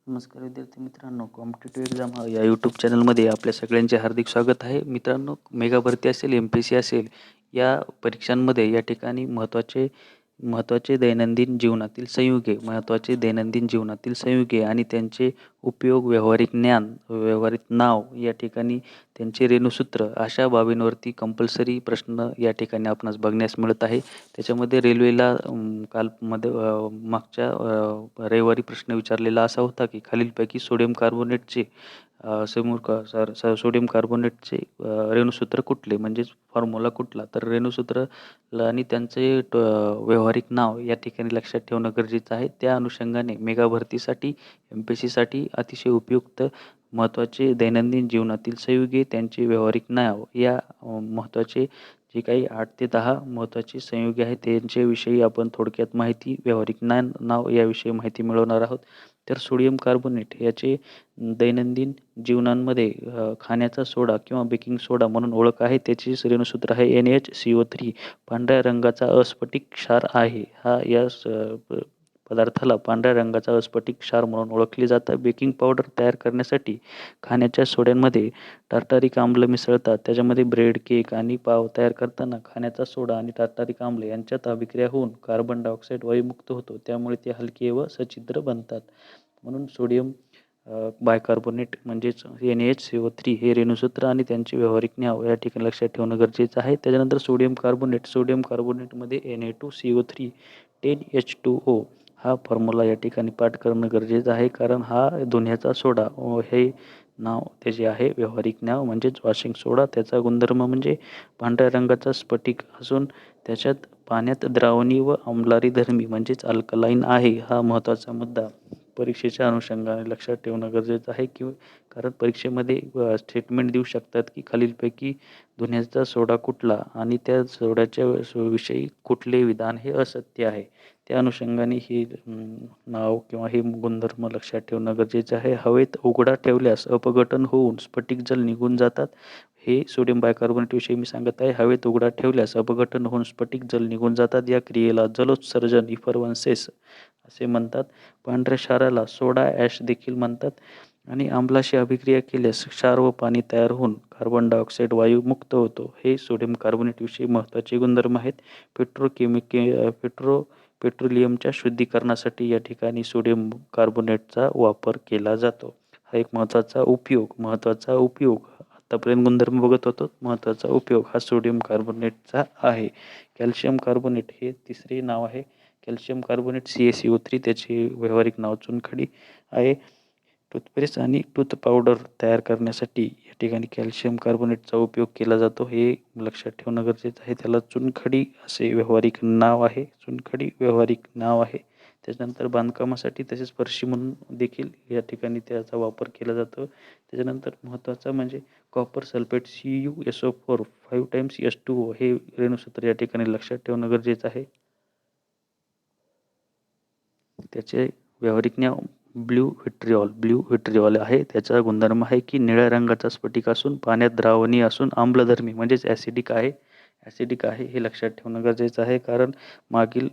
नमस्कार विद्यार्थी मित्रांनो, कॉम्पिटिटिव्ह एक्झाम या यूट्यूब चॅनलमध्ये आपल्या सगळ्यांचे हार्दिक स्वागत आहे. मित्रांनो, मेगा भरती असेल, MPSC असेल, या परीक्षांमध्ये या ठिकाणी महत्त्वाचे दैनंदिन जीवनातील संयुगे आणि त्यांचे उपयोग, व्यावहारिक ज्ञान, व्यावहारिक नाव, या ठिकाणी त्यांचे रेणुसूत्र अशा बाबींवरती कंपल्सरी प्रश्न या ठिकाणी आपणास बघण्यास मिळत आहे. त्याच्यामध्ये रेल्वेला मागच्या रविवारी प्रश्न विचारलेला असा होता की खालीलपैकी सोडियम कार्बोनेटचे रेणुसूत्र कुठले, म्हणजेच फॉर्म्युला कुठला. तर रेणुसूत्र आणि त्यांचे व्यावहारिक नाव या ठिकाणी लक्षात ठेवणं गरजेचं आहे. त्या अनुषंगाने मेगा भरतीसाठी, MPSCसाठी अतिशय उपयुक्त महत्त्वाचे दैनंदिन जीवनातील संयुगे, त्यांचे व्यावहारिक नाव, या महत्त्वाचे जे काही 8 ते 10 महत्त्वाचे संयुगे आहेत त्यांच्याविषयी आपण थोडक्यात माहिती, व्यावहारिक नाव याविषयी माहिती मिळवणार आहोत. तर सोडियम कार्बोनेट याचे दैनंदिन जीवनांमध्ये खाण्याचा सोडा किंवा बेकिंग सोडा म्हणून ओळख आहे. त्याचे रेणुसूत्र आहे NaHCO3. पांढऱ्या रंगाचा अस्फटिक क्षार आहे. या पदार्थाला पांढऱ्या रंगाचा अस्फटिक क्षार म्हणून ओळखले जातं. बेकिंग पावडर तयार करण्यासाठी खाण्याच्या सोड्यांमध्ये टार्टारिक आम्ल मिसळतात. त्याच्यामध्ये ब्रेड, केक आणि पाव तयार करताना खाण्याचा सोडा आणि टार्टारिक आम्ल यांच्यात अभिक्रिया होऊन कार्बन डायऑक्साईड वायू मुक्त होतो. त्यामुळे ते हलके व सच्छिद्र बनतात. म्हणून सोडियम बायकार्बोनेट म्हणजेच NaHCO3 हे रेणुसूत्र आणि त्यांचे व्यावहारिक नाव या ठिकाणी लक्षात ठेवणं गरजेचं आहे. त्याच्यानंतर सोडियम कार्बोनेटमध्ये Na2CO3 10H2O हा फॉर्म्युला या ठिकाणी पाठ करणं गरजेचं आहे, कारण हा धुण्याचा सोडा हे नाव त्याचे आहे. व्यावहारिक नाव म्हणजेच वॉशिंग सोडा. त्याचा गुणधर्म म्हणजे पांढऱ्या रंगाचा स्फटिक असून त्याच्यात पाण्यात द्रावणी व अम्लारी धर्मी म्हणजेच अल्कलाईन आहे. हा महत्त्वाचा मुद्दा परीक्षेच्या अनुषंगाने लक्षात ठेवणं गरजेचं आहे, कारण परीक्षेमध्ये स्टेटमेंट देऊ शकतात की खालीलपैकी धुण्याचा सोडा कुठला आणि त्या सोड्याच्या विषयी कुठले विधान हे असत्य आहे. त्या अनुषंगाने हे नाव किंवा हे गुणधर्म लक्षात ठेवणं गरजेचं आहे. हवेत उघडा ठेवल्यास अपघटन होऊन स्फटिक जल निघून जातात. हे सोडियम बायकार्बोनेट विषयी मी सांगत आहे. हवेत उघडा ठेवल्यास अपघटन होऊन स्फटिक जल निघून जातात. या क्रियेला जलोत्सर्जन इफरवन्सेस असे म्हणतात. पांढऱ्या क्षाराला सोडा ॲश देखील म्हणतात आणि आम्लाशी अभिक्रिया केल्यास क्षार व पाणी तयार होऊन कार्बन डायऑक्साईड वायू मुक्त होतो. हे सोडियम कार्बोनेट विषयी महत्त्वाचे गुणधर्म आहेत. पेट्रोलियमच्या शुद्धीकरणासाठी या ठिकाणी सोडियम कार्बोनेटचा वापर केला जातो. हा एक महत्त्वाचा उपयोग आतापर्यंत गुणधर्म बघत होतो. महत्त्वाचा उपयोग हा सोडियम कार्बोनेटचा आहे. कॅल्शियम कार्बोनेट हे तिसरे नाव आहे. कॅल्शियम कार्बोनेट CaCO3 त्याचे व्यावहारिक नाव चुनखडी आहे. टूथपेस्ट आणि टूथ पावडर तयार करण्यासाठी या ठिकाणी कॅल्शियम कार्बोनेटचा उपयोग केला जातो. हे लक्षात ठेवणं गरजेचं आहे. त्याला चुनखडी असे व्यावहारिक नाव आहे. त्याच्यानंतर बांधकामासाठी तसेच फरशी म्हणून देखील या ठिकाणी त्याचा वापर केला जातो. त्याच्यानंतर महत्त्वाचा म्हणजे copper sulphate CuSO4 5 times H2O हे रेणुसूत्र या ठिकाणी लक्षात ठेवणं गरजेचं आहे. त्याचे व्यावहारिक नाव ब्ल्यू व्हिट्रिऑल आहे. त्याचा गुणधर्म आहे की निळ्या रंगाचा स्फटिक असून पाण्यात द्रावणीय असून आम्लधर्मी म्हणजेच ॲसिडिक आहे. हे लक्षात ठेवणं गरजेचं आहे, कारण मागील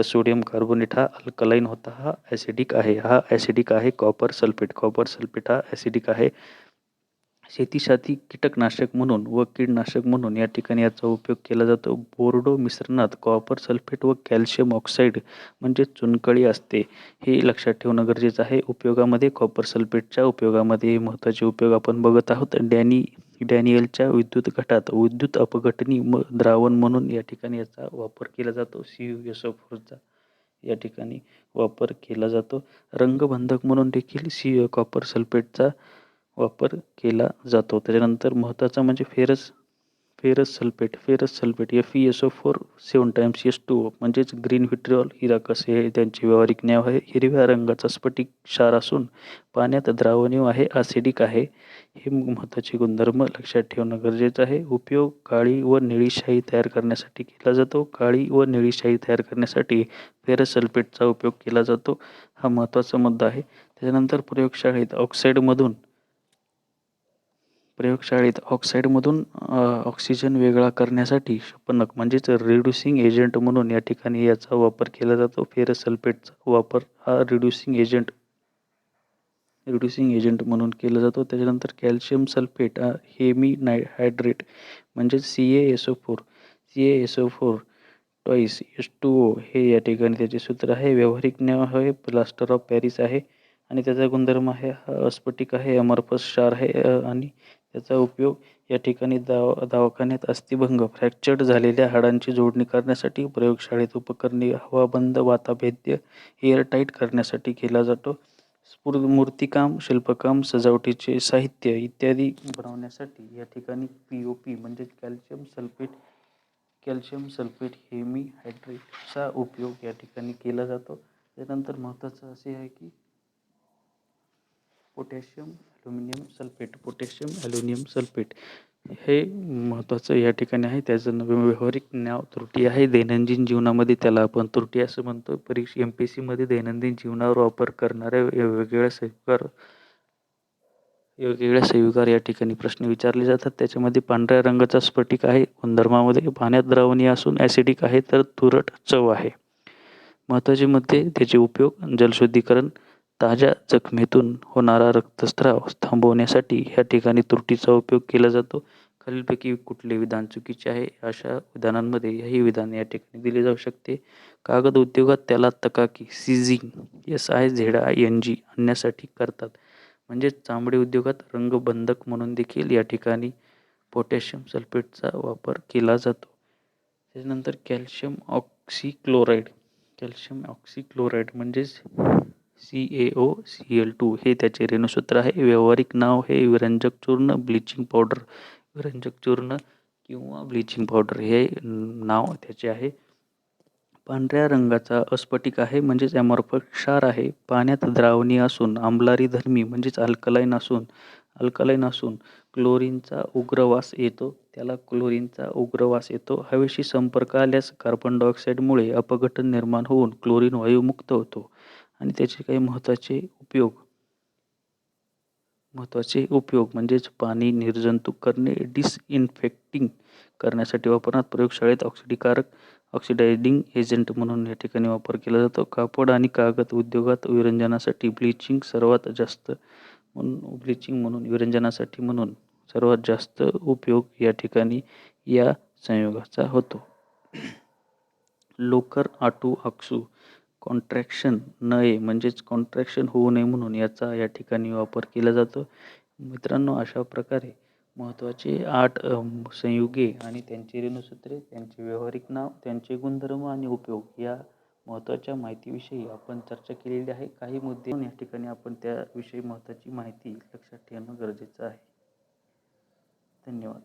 सोडियम कार्बोनेट हा अल्कलाईन होता. हा ॲसिडिक आहे. कॉपर सल्फेट हा ॲसिडिक आहे. शेतीसाठी कीटकनाशक म्हणून व कीडनाशक म्हणून या ठिकाणी याचा उपयोग केला जातो. बोर्डो मिश्रणात कॉपर सल्फेट व कॅल्शियम ऑक्साईड म्हणजे चुनखडी असते. हे लक्षात ठेवणं गरजेचं आहे. उपयोगामध्ये कॉपर सल्फेटच्या उपयोगामध्ये महत्त्वाचे उपयोग आपण बघत आहोत. डॅनियलच्या विद्युत घटात विद्युत अपघटनी द्रावण म्हणून या ठिकाणी याचा वापर केला जातो. CuSO4चा या ठिकाणी वापर केला जातो. रंगबंधक म्हणून देखील कॉपर सल्फेटचा वापर केला जातो. त्याच्यानंतर महत्त्वाचा म्हणजे ferrous sulphate FeSO4 7 times H2O म्हणजेच ग्रीन व्हिट्रिऑल इराकस हे त्यांचे व्यावहारिक नाव आहे. हिरव्या रंगाचा स्फटिक क्षार असून पाण्यात द्रावणीय आहे. ॲसिडिक आहे. हे महत्त्वाचे गुणधर्म लक्षात ठेवणं गरजेचं आहे. उपयोग काळी व निळी शाई तयार करण्यासाठी केला जातो. काळी व निळी शाई तयार करण्यासाठी फेरस सल्फेटचा उपयोग केला जातो. हा महत्त्वाचा मुद्दा आहे. त्याच्यानंतर प्रयोगशाळेत ऑक्साईडमधून ऑक्सिजन वेगळा करण्यासाठी शपनक म्हणजेच रिड्युसिंग एजंट म्हणून या ठिकाणी याचा वापर केला जातो. फेरस सल्फेटचा वापर हा रिड्युसिंग एजंट रिड्युसिंग एजंट म्हणून केला जातो. त्याच्यानंतर कॅल्शियम सल्फेट हेमी हायड्रेट म्हणजेच CaSO4 CaSO4 टॉईस H2O हे या ठिकाणी त्याचे सूत्र आहे. व्यावहारिक नाव आहे प्लास्टर ऑफ पॅरिस आहे आणि त्याचा गुणधर्म आहे स्फटिक आहे, अमॉर्फस क्षार आहे आणि त्याचा उपयोग या ठिकाणी दवाखान्यात अस्थिभंग, फ्रॅक्चर्ड झालेल्या हाडांची जोडणी करण्यासाठी, प्रयोगशाळेत उपकरणे हवाबंद, वाताभेद्य, एअरटाईट करण्यासाठी केला जातो. मूर्तिकाम, शिल्पकाम, सजावटीचे साहित्य इत्यादी बनवण्यासाठी या ठिकाणी POP म्हणजे कॅल्शियम सल्फेट हेमी हायड्रेटचा उपयोग या ठिकाणी केला जातो. त्यानंतर महत्त्वाचं असे आहे की पोटॅशियम ॲल्युमिनियम सल्फेट हे महत्त्वाचं या ठिकाणी आहे. त्याचं व्यावहारिक नाव त्रुटी आहे. दैनंदिन जीवनामध्ये त्याला आपण त्रुटी असं म्हणतो. MPSCमध्ये दैनंदिन जीवनावर वापर करणाऱ्या वेगवेगळ्या संयुगावर या ठिकाणी प्रश्न विचारले जातात. त्याच्यामध्ये पांढऱ्या रंगाचा स्फटिक आहे. गुणधर्मामध्ये पाण्यात द्रावणीय असून ॲसिडिक आहे तर तुरट चव आहे. महत्त्वाचे मुद्दे त्याचे उपयोग जलशुद्धीकरण, ताज्या जखमेतून होणारा रक्तस्राव थांबवण्यासाठी या ठिकाणी त्रुटीचा उपयोग केला जातो. खालीलपैकी कुठले विधान चुकीचे आहे? अशा विधानांमध्ये हेही विधान या ठिकाणी दिले जाऊ शकते. कागद उद्योगात त्याला तकाकी सिझिंग SIZING आणण्यासाठी करतात. म्हणजेच चामडे उद्योगात रंगबंधक म्हणून देखील या ठिकाणी पोटॅशियम सल्फेटचा वापर केला जातो. त्याच्यानंतर कॅल्शियम ऑक्सीक्लोराईड म्हणजेच CaOCl2 हे त्याचे रेणुसूत्र आहे. व्यावहारिक नाव हे विरंजक चूर्ण, ब्लिचिंग पावडर, विरंजक चूर्ण किंवा ब्लिचिंग पावडर हे नाव त्याचे आहे. पांढऱ्या रंगाचा अस्फटिक आहे म्हणजेच ॲमॉर्फस क्षार आहे. पाण्यात द्रावणीय असून आम्लारी धर्मी म्हणजेच अल्कलाईन असून क्लोरीनचा उग्र वास येतो. हवेशी संपर्क आल्यास कार्बन डायऑक्साईडमुळे अपघटन निर्माण होऊन क्लोरीन वायू मुक्त होतो. आणि त्याचे काही महत्त्वाचे उपयोग म्हणजेच पाणी निर्जंतुक करणे, डिसइन्फेक्टिंग करण्यासाठी वापरतात. प्रयोगशाळेत ऑक्सिडायझिंग एजंट म्हणून या ठिकाणी वापर केला जातो. कापड आणि कागद उद्योगात विरंजनासाठी ब्लिचिंग म्हणून सर्वात जास्त उपयोग या ठिकाणी या संयुगाचा होतो. लोकर आटू आकसू कॉन्ट्रॅक्शन होऊ नये म्हणून याचा या ठिकाणी वापर केला जातो. मित्रांनो, अशा प्रकारे महत्त्वाचे 8 संयुगे आणि त्यांची रेणुसूत्रे, त्यांचे व्यावहारिक नाव, त्यांचे गुणधर्म आणि उपयोग या महत्त्वाच्या माहितीविषयी आपण चर्चा केलेली आहे. काही मुद्दे या ठिकाणी आपण त्याविषयी महत्त्वाची माहिती लक्षात ठेवणं गरजेचं आहे. धन्यवाद.